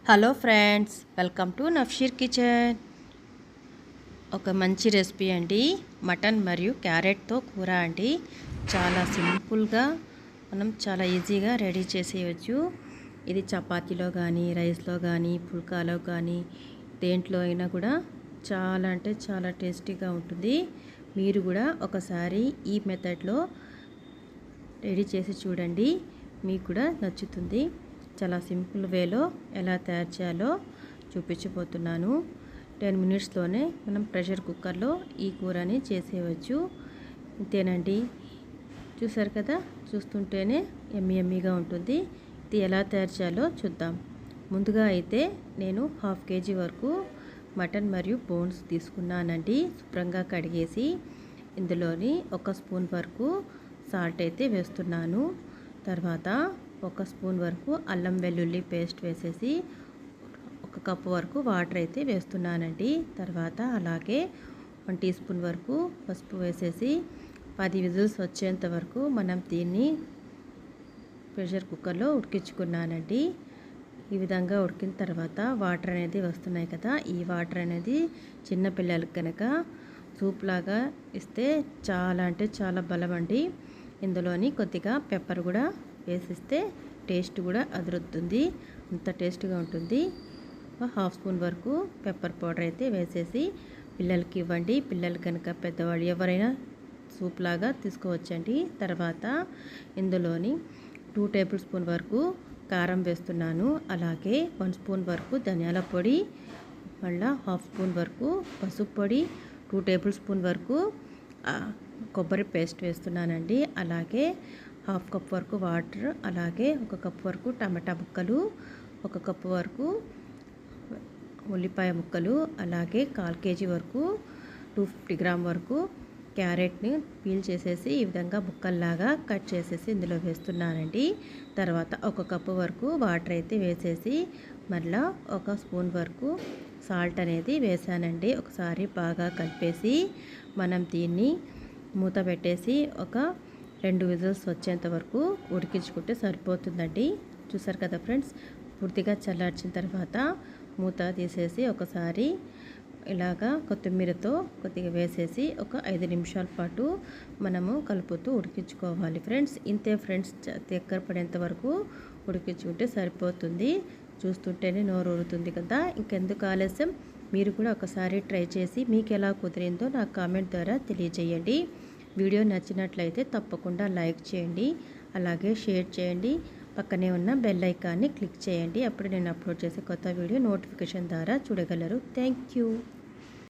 Hello friends, welcome to Nafsheer kitchen. ఒక మంచి recipe అండి, మటన్ మరియు క్యారెట్తో కూర అండి. చాలా సింపుల్గా మనం చాలా ఈజీగా రెడీ చేసేయచ్చు. ఇది చపాతీలో కానీ, రైస్లో కానీ, పుల్కాలో కానీ, దేంట్లో అయినా కూడా చాలా అంటే చాలా టేస్టీగా ఉంటుంది. మీరు కూడా ఒకసారి ఈ మెథడ్లో రెడీ చేసి చూడండి, మీకు కూడా నచ్చుతుంది. చాలా సింపుల్ వేలో ఎలా తయారు చేయాలో చూపించబోతున్నాను. 10 మినిట్స్లోనే మనం ప్రెషర్ కుక్కర్లో ఈ కూరని చేసేయవచ్చు. ఇంతేనండి, చూసారు కదా, చూస్తుంటేనే ఎమ్మీగా ఉంటుంది. ఇది ఎలా తయారు చేయాలో చూద్దాం. ముందుగా అయితే నేను 1/2 kg వరకు మటన్ మరియు బోన్స్ తీసుకున్నానండి. శుభ్రంగా కడిగేసి ఇందులోని 1 స్పూన్ వరకు సాల్ట్ అయితే వేస్తున్నాను. తర్వాత 1 స్పూన్ వరకు అల్లం వెల్లుల్లి పేస్ట్ వేసేసి 1 కప్పు వరకు వాటర్ అయితే వేస్తున్నానండి. తర్వాత అలాగే 1 టీ స్పూన్ వరకు పసుపు వేసేసి 10 విజిల్స్ వచ్చేంత వరకు మనం దీన్ని ప్రెషర్ కుక్కర్లో ఉడికించుకున్నానండి. ఈ విధంగా ఉడికిన తర్వాత వాటర్ అనేది వస్తున్నాయి కదా, ఈ వాటర్ అనేది చిన్నపిల్లలకి కనుక సూప్ లాగా ఇస్తే చాలా అంటే చాలా బలం అండి. ఇందులోని కొద్దిగా పెప్పర్ కూడా వేసిస్తే టేస్ట్ కూడా అదురుతుంది, అంత టేస్ట్గా ఉంటుంది. 1/2 స్పూన్ వరకు పెప్పర్ పౌడర్ అయితే వేసేసి పిల్లలకి ఇవ్వండి. పిల్లలు కనుక పెద్దవాళ్ళు ఎవరైనా సూప్ లాగా తీసుకోవచ్చండి. తర్వాత ఇందులోని 2 టేబుల్ స్పూన్ వరకు కారం వేస్తున్నాను. అలాగే 1 స్పూన్ వరకు ధనియాల పొడి, మళ్ళీ 1/2 స్పూన్ వరకు పసుపు పొడి, 2 టేబుల్ స్పూన్ వరకు కొబ్బరి పేస్ట్ వేస్తున్నానండి. అలాగే 1/2 కప్ వరకు వాటర్, అలాగే 1 కప్ వరకు టమాటా ముక్కలు, 1 కప్ వరకు ఉల్లిపాయ ముక్కలు, అలాగే 1/4 kg వరకు 250 గ్రామ్ వరకు క్యారెట్ని పీల్ చేసేసి ఈ విధంగా ముక్కల్లాగా కట్ చేసేసి ఇందులో వేస్తున్నానండి. తర్వాత 1 కప్పు వరకు వాటర్ అయితే వేసేసి మళ్ళీ 1 స్పూన్ వరకు సాల్ట్ అనేది వేసానండి. ఒకసారి బాగా కలిపేసి మనం దీన్ని మూత పెట్టేసి ఒక 2 విజిల్స్ వచ్చేంత వరకు ఉడికించుకుంటే సరిపోతుందండి. చూసారు కదా ఫ్రెండ్స్, పూర్తిగా చల్లార్చిన తర్వాత మూత తీసేసి ఒకసారి ఇలాగా కొత్తిమీరతో కొద్దిగా వేసేసి ఒక 5 నిమిషాల పాటు మనము కలుపుతూ ఉడికించుకోవాలి ఫ్రెండ్స్. ఇంతే ఫ్రెండ్స్, దగ్గర పడేంత వరకు ఉడికించుకుంటే సరిపోతుంది. చూస్తుంటేనే నోరు ఊరుతుంది కదా. ఇంకెందుకు ఆలస్యం, మీరు కూడా ఒకసారి ట్రై చేసి మీకు ఎలా కుదిరిందో నాకు కామెంట్ ద్వారా తెలియజేయండి. వీడియో నచ్చినట్లయితే తప్పకుండా లైక్ చేయండి, అలాగే షేర్ చేయండి. పక్కనే ఉన్న బెల్ ఐకాన్ని క్లిక్ చేయండి. అప్పుడు నేను అప్లోడ్ చేసే కొత్త వీడియో నోటిఫికేషన్ ద్వారా చూడగలరు. Thank you.